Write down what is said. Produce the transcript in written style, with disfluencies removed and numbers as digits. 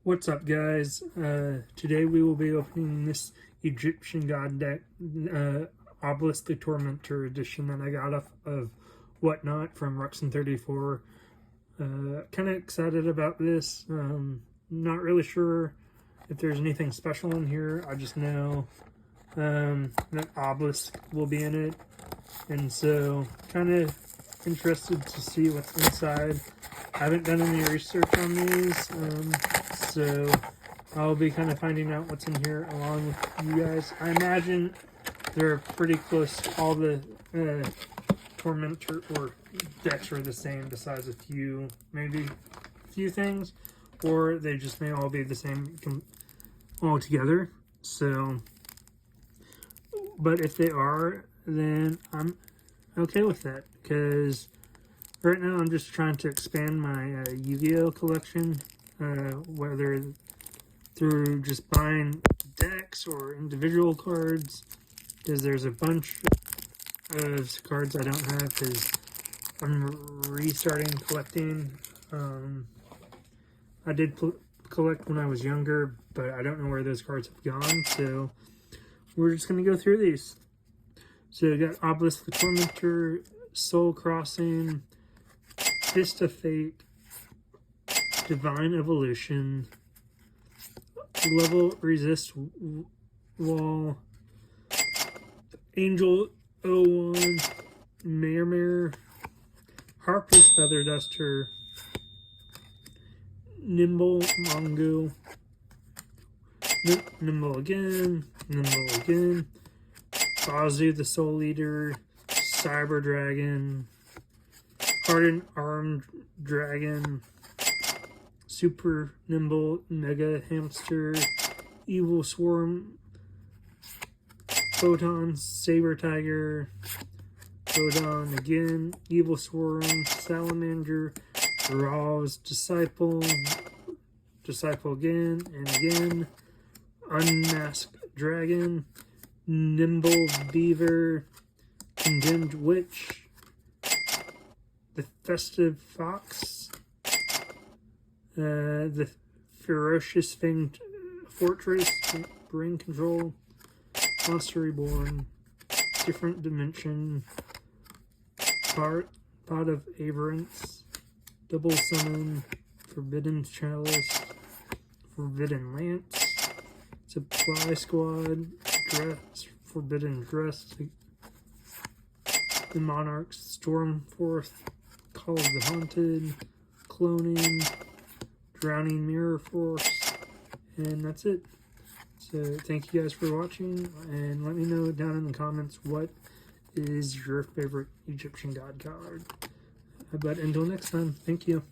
What's up, guys? Today we will be opening this Egyptian god deck, Obelisk The Tormentor Edition that I got off of Whatnot from Ruxin34. Kind of excited about this. Not really sure if there's anything special in here. I just know that Obelisk will be in it, and so kind of interested to see what's inside. I haven't done any research on these, so I'll be kind of finding out what's in here along with you guys. I imagine they're pretty close. All the Tormentor or decks are the same, besides a few, maybe a few things, or they just may all be the same all together. So, but if they are, then I'm okay with that, because right now I'm just trying to expand my Yu-Gi-Oh collection, whether through just buying decks or individual cards, because there's a bunch of cards I don't have because I'm restarting collecting. I did collect when I was younger, but I don't know where those cards have gone, so we're just going to go through these. So we got Obelisk The Tormentor, Soul Crossing, Fist of Fate, Divine Evolution, Level Resist Wall, Angel 01, Mare, Harpy's Feather Duster, Nimble Mongo, Nimble again, Bazu the Soul Eater, Cyber Dragon, Hardened Armed Dragon, Super Nimble Mega Hamster, Evil Swarm, Photon Saber Tiger, Photon again, Evil Swarm, Salamander, Raw's Disciple again and again, Unmasked Dragon, Nimble Beaver, Condemned Witch, the Festive Fox, the Ferocious Fanged Fortress, Brain Control, Monster Reborn, Different Dimension, Pot of Aberrance, Double Summon, Forbidden Chalice, Forbidden Lance, Supply Squad, Forbidden Dress, the Monarchs, Stormforth, Call of the Haunted, Cloning, Drowning Mirror Force, and that's it. So thank you guys for watching, and let me know down in the comments what is your favorite Egyptian god card. But until next time, thank you.